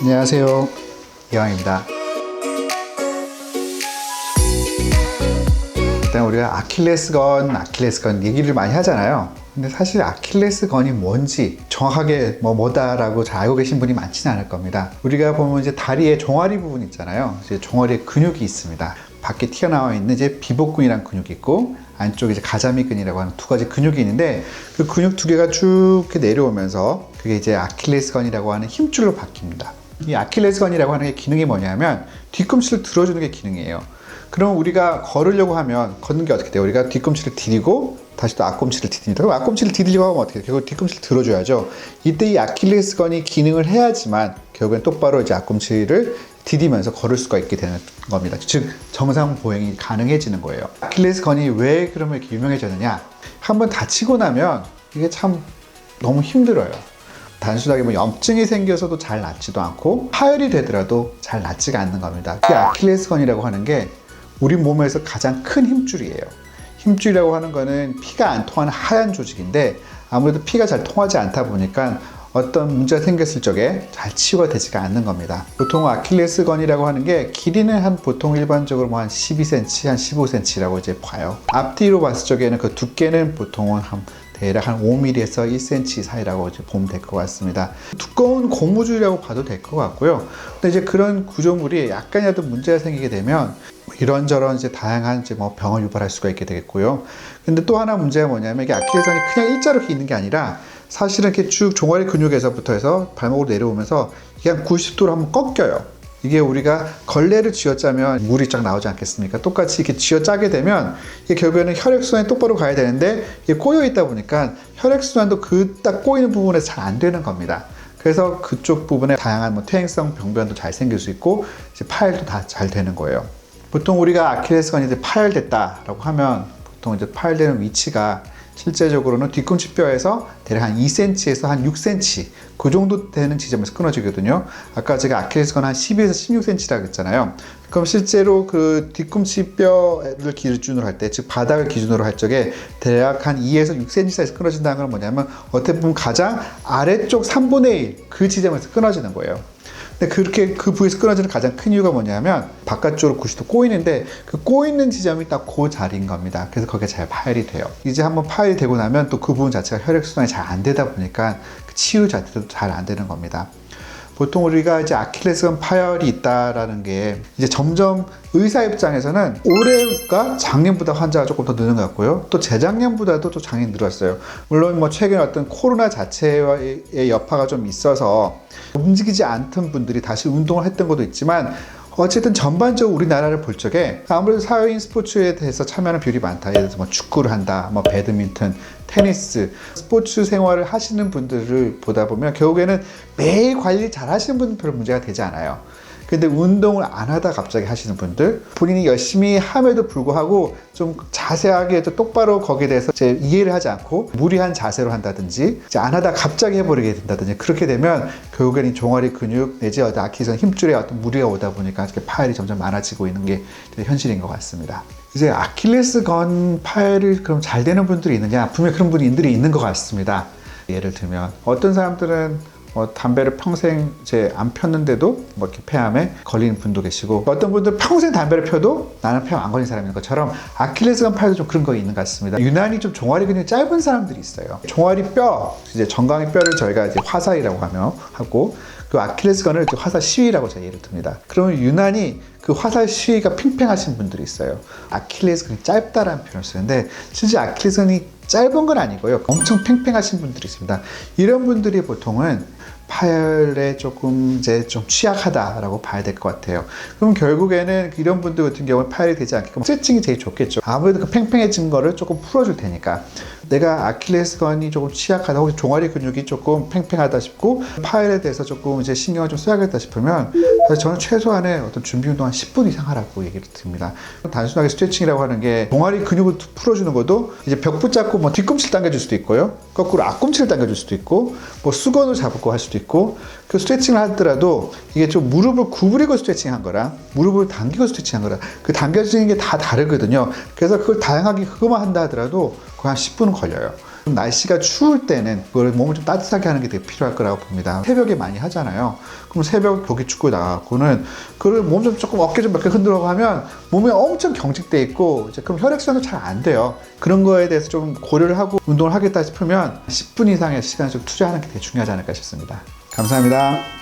안녕하세요, 이왕입니다. 일단 우리가 아킬레스건 얘기를 많이 하잖아요. 근데 사실 아킬레스건이 뭔지 정확하게 뭐다라고 잘 알고 계신 분이 많지는 않을 겁니다. 우리가 보면 이제 다리의 종아리 부분 있잖아요. 이제 종아리에 근육이 있습니다. 밖에 튀어나와 있는 이제 비복근이라는 근육이 있고, 안쪽에 이제 가자미근이라고 하는 두 가지 근육이 있는데, 그 근육 두 개가 쭉 이렇게 내려오면서 그게 이제 아킬레스건이라고 하는 힘줄로 바뀝니다. 이 아킬레스건이라고 하는 게 기능이 뭐냐면 뒤꿈치를 들어주는 게 기능이에요. 그럼 우리가 걸으려고 하면 걷는 게 어떻게 돼요? 우리가 뒤꿈치를 디디고 다시 또 앞꿈치를 디딥니다. 그럼 앞꿈치를 디디려고 하면 어떻게 돼요? 결국 뒤꿈치를 들어줘야죠. 이때 이 아킬레스건이 기능을 해야지만 결국엔 똑바로 이제 앞꿈치를 디디면서 걸을 수가 있게 되는 겁니다. 즉 정상 보행이 가능해지는 거예요. 아킬레스건이 왜 그러면 이렇게 유명해졌느냐? 한번 다치고 나면 이게 참 너무 힘들어요. 단순하게 뭐 염증이 생겨서도 잘 낫지도 않고 파열이 되더라도 잘 낫지가 않는 겁니다. 그 아킬레스건이라고 하는 게 우리 몸에서 가장 큰 힘줄이에요. 힘줄이라고 하는 거는 피가 안 통하는 하얀 조직인데, 아무래도 피가 잘 통하지 않다 보니까 어떤 문제가 생겼을 적에 잘 치유가 되지가 않는 겁니다. 보통 아킬레스건이라고 하는 게 길이는 한 보통 일반적으로 뭐 한 12cm, 한 15cm라고 이제 봐요. 앞뒤로 봤을 적에는 그 두께는 보통은 대략 한 5mm에서 1cm 사이라고 이제 보면 될 것 같습니다. 두꺼운 고무줄이라고 봐도 될 것 같고요. 근데 이제 그런 구조물이 약간이라도 문제가 생기게 되면 이런저런 이제 다양한 이제 뭐 병을 유발할 수가 있게 되겠고요. 근데 또 하나 문제가 뭐냐면 이게 아킬레스건이 그냥 일자로 있는 게 아니라 사실은 이렇게 쭉 종아리 근육에서부터 해서 발목으로 내려오면서 이게 한 90도로 한번 꺾여요. 이게 우리가 걸레를 쥐어짜면 물이 쫙 나오지 않겠습니까? 똑같이 이렇게 쥐어짜게 되면 이게 결국에는 혈액순환이 똑바로 가야 되는데 이게 꼬여 있다 보니까 혈액순환도 그 딱 꼬이는 부분에서 잘 안 되는 겁니다. 그래서 그쪽 부분에 다양한 뭐 퇴행성 병변도 잘 생길 수 있고 이제 파열도 다 잘 되는 거예요. 보통 우리가 아킬레스건이 이제 파열됐다라고 하면 보통 이제 파열되는 위치가 실제적으로는 뒤꿈치 뼈에서 대략 한 2cm에서 한 6cm 그 정도 되는 지점에서 끊어지거든요. 아까 제가 아킬레스건 한 12에서 16cm라고 했잖아요. 그럼 실제로 그 뒤꿈치 뼈를 기준으로 할 때, 즉 바닥을 기준으로 할 적에 대략 한 2에서 6cm 사이에서 끊어진다는 건 뭐냐면 어떻게 보면 가장 아래쪽 3분의 1 그 지점에서 끊어지는 거예요. 근데 그렇게 그 부위에서 끊어지는 가장 큰 이유가 뭐냐면 바깥쪽으로 90도 꼬이는데 그 꼬이는 지점이 딱 그 자리인 겁니다. 그래서 거기에 잘 파열이 돼요. 이제 한번 파열이 되고 나면 또 그 부분 자체가 혈액순환이 잘 안 되다 보니까 그 치유 자체도 잘 안 되는 겁니다. 보통 우리가 이제 아킬레스건 파열이 있다라는 게 이제 점점 의사 입장에서는 올해가 작년보다 환자가 조금 더 느는 것 같고요. 또 재작년보다도 또 작년이 늘었어요. 물론 뭐 최근에 어떤 코로나 자체의 여파가 좀 있어서 움직이지 않던 분들이 다시 운동을 했던 것도 있지만, 어쨌든 전반적으로 우리나라를 볼 적에 아무래도 사회인 스포츠에 대해서 참여하는 비율이 많다. 예를 들어서 뭐 축구를 한다, 뭐 배드민턴, 테니스, 스포츠 생활을 하시는 분들을 보다 보면 결국에는 매일 관리 잘 하시는 분들은 별 문제가 되지 않아요. 근데 운동을 안 하다 갑자기 하시는 분들, 본인이 열심히 함에도 불구하고 좀 자세하게 또 똑바로 거기에 대해서 이제 이해를 하지 않고 무리한 자세로 한다든지 이제 안 하다 갑자기 해버리게 된다든지, 그렇게 되면 결국에는 종아리 근육 내지 아킬레스건 힘줄에 어떤 무리가 오다 보니까 이렇게 파열이 점점 많아지고 있는 게 현실인 것 같습니다. 이제 아킬레스건 파열이 그럼 잘 되는 분들이 있느냐? 분명히 그런 분들이 있는 것 같습니다. 예를 들면 어떤 사람들은 담배를 평생 이제 안 폈는데도 뭐 이렇게 폐암에 걸리는 분도 계시고, 어떤 분들은 평생 담배를 펴도 나는 폐암 안 걸린 사람인 것처럼 아킬레스건 파열도 좀 그런 거 있는 것 같습니다. 유난히 좀 종아리 근육이 짧은 사람들이 있어요. 종아리 뼈, 이제 정강이 뼈를 저희가 이제 화살이라고 하고 그 아킬레스건을 화살 시위라고 제가 예를 듭니다. 그러면 유난히 그 화살 시위가 팽팽하신 분들이 있어요. 아킬레스건이 짧다라는 표현을 쓰는데 실제 아킬레스건이 짧은 건 아니고요. 엄청 팽팽하신 분들이 있습니다. 이런 분들이 보통은 파열에 조금 이제 좀 취약하다라고 봐야 될 것 같아요. 그럼 결국에는 이런 분들 같은 경우는 파열이 되지 않게끔 스트레칭이 제일 좋겠죠. 아무래도 그 팽팽해진 거를 조금 풀어줄 테니까. 내가 아킬레스건이 조금 취약하다, 혹시 종아리 근육이 조금 팽팽하다 싶고 파열에 대해서 조금 이제 신경을 좀 써야겠다 싶으면 사실 저는 최소한의 어떤 준비 운동 한 10분 이상 하라고 얘기를 드립니다. 단순하게 스트레칭이라고 하는 게 종아리 근육을 풀어주는 것도 이제 벽 붙잡고 뭐 뒤꿈치를 당겨줄 수도 있고요, 거꾸로 앞꿈치를 당겨줄 수도 있고, 뭐 수건을 잡고 할 수도 있고, 그 스트레칭을 하더라도 이게 좀 무릎을 구부리고 스트레칭 한 거랑 무릎을 당기고 스트레칭 한 거랑 그 당겨지는 게 다 다르거든요. 그래서 그걸 다양하게 그것만 한다 하더라도 거의 한 10분은 걸려요. 그럼 날씨가 추울 때는 그걸 몸을 좀 따뜻하게 하는 게 되게 필요할 거라고 봅니다. 새벽에 많이 하잖아요. 그럼 새벽 보기 축구 나가고는 그걸 몸 좀 조금 어깨 좀 몇 개 흔들어 가면 몸이 엄청 경직돼 있고 이제 그럼 혈액순환도 잘 안 돼요. 그런 거에 대해서 좀 고려를 하고 운동을 하겠다 싶으면 10분 이상의 시간을 좀 투자하는 게 되게 중요하지 않을까 싶습니다. 감사합니다.